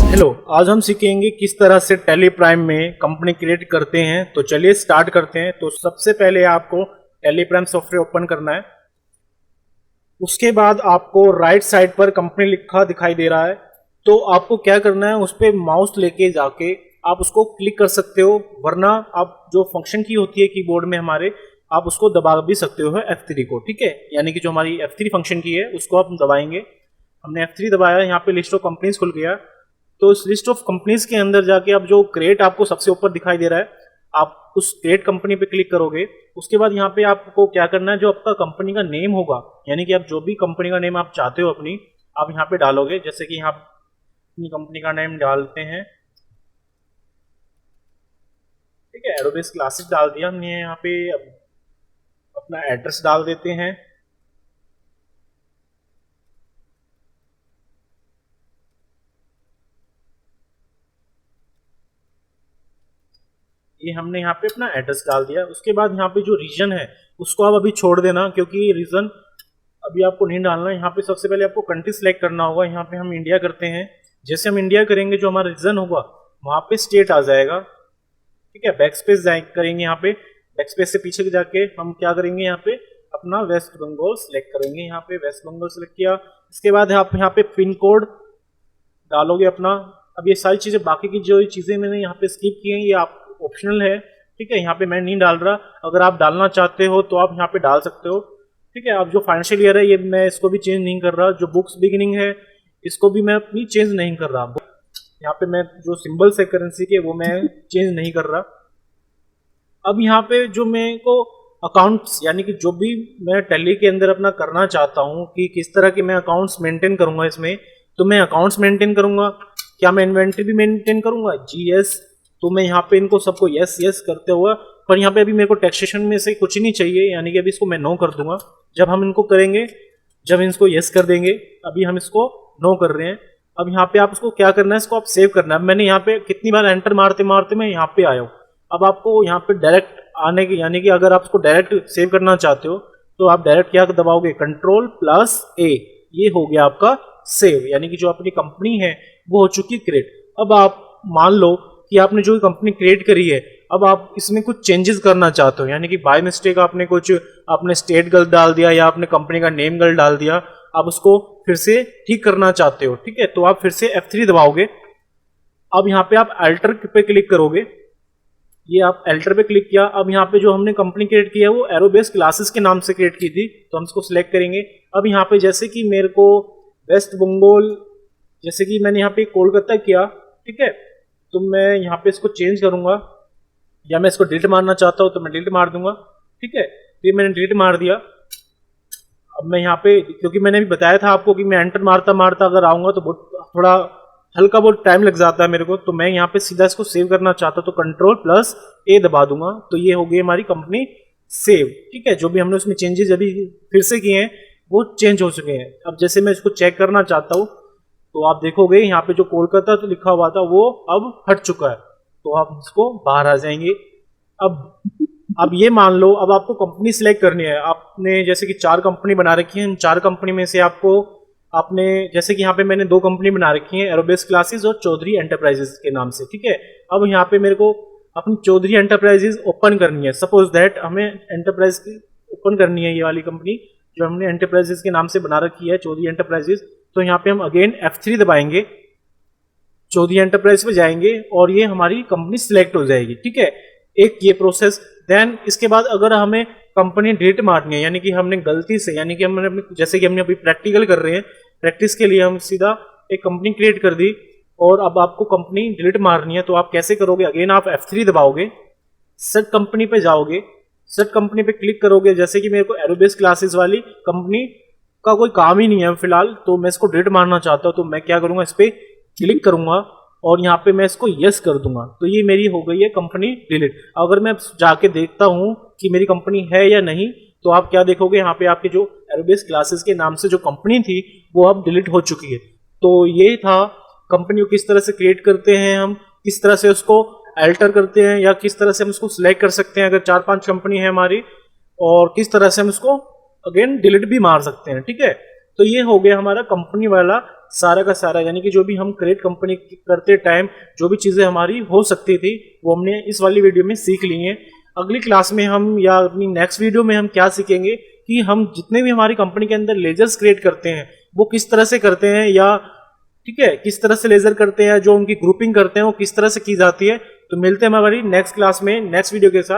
Hello, आज हम सीखेंगे किस तरह से टैली प्राइम में कंपनी क्रिएट करते हैं। तो चलिए स्टार्ट करते हैं। तो सबसे पहले आपको टैली प्राइम सॉफ्टवेयर ओपन करना है। उसके बाद आपको राइट साइड पर कंपनी लिखा दिखाई दे रहा है, तो आपको क्या करना है, उस पर माउस लेके जाके आप उसको क्लिक कर सकते हो, वरना आप जो फंक्शन की होती है कीबोर्ड में हमारे, आप उसको दबा भी सकते हो F3 को। ठीक है, यानी कि जो हमारी F3 फंक्शन की है उसको आप दबाएंगे। हमने F3 दबाया, यहाँ पे लिस्ट ऑफ कंपनीज खुल गया। तो इस लिस्ट ऑफ कंपनीज के अंदर जाके आप जो क्रिएट आपको सबसे ऊपर दिखाई दे रहा है, आप उस क्रिएट कंपनी पे क्लिक करोगे। उसके बाद यहाँ पे आपको क्या करना है, जो आपका कंपनी का नेम होगा, यानी कि आप जो भी कंपनी का नेम आप चाहते हो अपनी, आप यहाँ पे डालोगे। जैसे कि यहाँ अपनी कंपनी का नेम डालते हैं, ठीक है, एरोबेस क्लासेस डाल दिया हमने। यहाँ पे अपना एड्रेस डाल देते हैं। ये हमने यहाँ पे अपना एड्रेस डाल दिया। उसके बाद यहाँ पे जो रीजन है उसको आप अभी छोड़ देना, क्योंकि रीजन अभी आपको नहीं डालना है। यहाँ पे सबसे पहले आपको कंट्री सेलेक्ट करना होगा। यहाँ पे हम इंडिया करते हैं। जैसे हम इंडिया करेंगे, जो हमारा रीजन होगा वहाँ पे स्टेट आ जाएगा। ठीक है, बैक स्पेस करेंगे। यहाँ पे बैक स्पेस से पीछे जाके हम क्या करेंगे, यहाँ पे अपना वेस्ट बंगाल सेलेक्ट करेंगे। यहाँ पे वेस्ट बंगाल सेलेक्ट किया। इसके बाद आप यहाँ पे पिन कोड डालोगे अपना। अब ये सारी चीजें, बाकी की जो चीजें मैंने यहाँ पे स्किप की हैं, ये आप ऑप्शनल है। ठीक है, यहाँ पे मैं नहीं डाल रहा। अगर आप डालना चाहते हो तो आप यहाँ पे डाल सकते हो। ठीक है, अब जो फाइनेंशियल ईयर है ये मैं इसको भी चेंज नहीं कर रहा। जो बुक्स बिगिनिंग है इसको भी मैं अपनी चेंज नहीं कर रहा। यहाँ पे मैं जो सिंबल्स है करेंसी के वो मैं चेंज नहीं कर रहा। अब यहाँ पे जो मेरे को अकाउंट्स, यानी कि जो भी मैं टैली के अंदर अपना करना चाहता हूँ कि किस तरह के मैं अकाउंट्स मेंटेन करूंगा इसमें, तो मैं अकाउंट्स मेंटेन करूंगा। क्या मैं इन्वेंट्री भी मेंटेन करूंगा? जी यस। तो मैं यहाँ पे इनको सबको यस यस करते हुआ, पर यहाँ पे अभी मेरे को टैक्सेशन में से कुछ नहीं चाहिए, यानी कि अभी इसको मैं नो कर दूंगा। जब हम इनको करेंगे, जब इसको यस कर देंगे, अभी हम इसको नो कर रहे हैं। अब यहाँ पे आप इसको क्या करना है, इसको आप सेव करना है। मैंने यहाँ पे कितनी बार एंटर मारते मारते मैं यहाँ पे आया हूँ। अब आपको यहाँ पे डायरेक्ट आने की, यानी कि अगर आप इसको डायरेक्ट सेव करना चाहते हो तो आप डायरेक्ट क्या दबाओगे, Ctrl+A। ये हो गया आपका सेव, यानी कि जो अपनी कंपनी है वो हो चुकी क्रिएट। अब आप मान लो कि आपने जो कंपनी क्रिएट करी है, अब आप इसमें कुछ चेंजेस करना चाहते हो, यानी कि बाय मिस्टेक आपने कुछ आपने स्टेट गलत डाल दिया या आपने कंपनी का नेम गलत डाल दिया, आप उसको फिर से ठीक करना चाहते हो। ठीक है, तो आप फिर से F3 दबाओगे। अब यहाँ पे आप अल्टर पे क्लिक करोगे। ये आप अल्टर पे क्लिक किया। अब यहाँ पे जो हमने कंपनी क्रिएट की है वो एरोबेस क्लासेस के नाम से क्रिएट की थी, तो हम इसको सिलेक्ट करेंगे। अब यहाँ पे जैसे कि मेरे को वेस्ट बंगाल, जैसे कि मैंने यहाँ पे कोलकाता किया, ठीक है, तो मैं यहाँ पे इसको चेंज करूंगा, या मैं इसको डिलीट मारना चाहता हूँ तो मैं डिलीट मार दूंगा। ठीक है, तो ये मैंने डिलीट मार दिया। अब मैं यहाँ पे, क्योंकि मैंने भी बताया था आपको कि मैं एंटर मारता मारता अगर आऊंगा तो बहुत थोड़ा हल्का बहुत टाइम लग जाता है मेरे को, तो मैं यहाँ पे सीधा इसको सेव करना चाहता हूँ तो Ctrl+A दबा दूंगा। तो ये हो गई हमारी कंपनी सेव। ठीक है, जो भी हमने उसमें चेंजेस अभी फिर से किए हैं वो चेंज हो चुके हैं। अब जैसे मैं इसको चेक करना चाहता हूँ तो आप देखोगे यहाँ पे जो कोलकाता तो लिखा हुआ था वो अब हट चुका है, तो आप इसको बाहर आ जाएंगे। अब ये मान लो, अब आपको कंपनी सिलेक्ट करनी है। आपने जैसे कि 4 कंपनी बना रखी है, इन 4 कंपनी में से आपको, आपने जैसे कि यहाँ पे मैंने 2 कंपनी बना रखी है, एरोबेस क्लासेस और चौधरी एंटरप्राइजेस के नाम से। ठीक है, अब यहाँ पे मेरे को अपनी चौधरी एंटरप्राइजेस ओपन करनी है। सपोज दैट हमें एंटरप्राइज ओपन करनी है, ये वाली कंपनी जो हमने एंटरप्राइजेस के नाम से बना रखी है, चौधरी एंटरप्राइजेस। तो यहाँ पे हम अगेन F3 दबाएंगे, चौधरी एंटरप्राइज पे जाएंगे और ये हमारी कंपनी सिलेक्ट हो जाएगी। ठीक है, एक ये प्रोसेस। देन इसके बाद अगर हमें कंपनी डिलीट मारनी है, यानी कि हमने गलती से, यानी कि हमने अपनी, जैसे कि हमने अभी प्रैक्टिकल कर रहे हैं, प्रैक्टिस के लिए हम सीधा एक कंपनी क्रिएट कर दी और अब आपको कंपनी डिलीट मारनी है, तो आप कैसे करोगे, अगेन आप F3 दबाओगे, सेट कंपनी पे जाओगे, सेट कंपनी पे क्लिक करोगे। जैसे कि मेरे को एरोबेस क्लासेस वाली कंपनी का कोई काम ही नहीं है फिलहाल, तो मैं इसको डिलीट मारना चाहता हूँ, तो मैं क्या करूंगा, इस पर क्लिक करूंगा और यहाँ पे मैं इसको यस कर दूंगा। तो ये मेरी हो गई है कंपनी डिलीट। अगर मैं जाके देखता हूँ कि मेरी कंपनी है या नहीं, तो आप क्या देखोगे, यहाँ पे आपके जो एरोबेस क्लासेस के नाम से जो कंपनी थी वो अब डिलीट हो चुकी है। तो ये था कंपनी को किस तरह से क्रिएट करते हैं हम, किस तरह से उसको अल्टर करते हैं, या किस तरह से हम उसको सिलेक्ट कर सकते हैं अगर 4-5 कंपनी है हमारी, और किस तरह से हम उसको अगेन डिलीट भी मार सकते हैं, ठीक है। तो ये हो गया हमारा कंपनी वाला सारा का सारा, यानी कि जो भी हम क्रिएट कंपनी करते टाइम जो भी चीज़ें हमारी हो सकती थी वो हमने इस वाली वीडियो में सीख ली हैं। अगली क्लास में हम या अपनी नेक्स्ट वीडियो में हम क्या सीखेंगे कि हम जितने भी हमारी कंपनी के अंदर लेजर्स क्रिएट करते हैं वो किस तरह से करते हैं, या ठीक है किस तरह से लेजर करते हैं, जो उनकी ग्रुपिंग करते हैं वो किस तरह से की जाती है। तो मिलते हैं हमारी नेक्स्ट क्लास में नेक्स्ट वीडियो के साथ।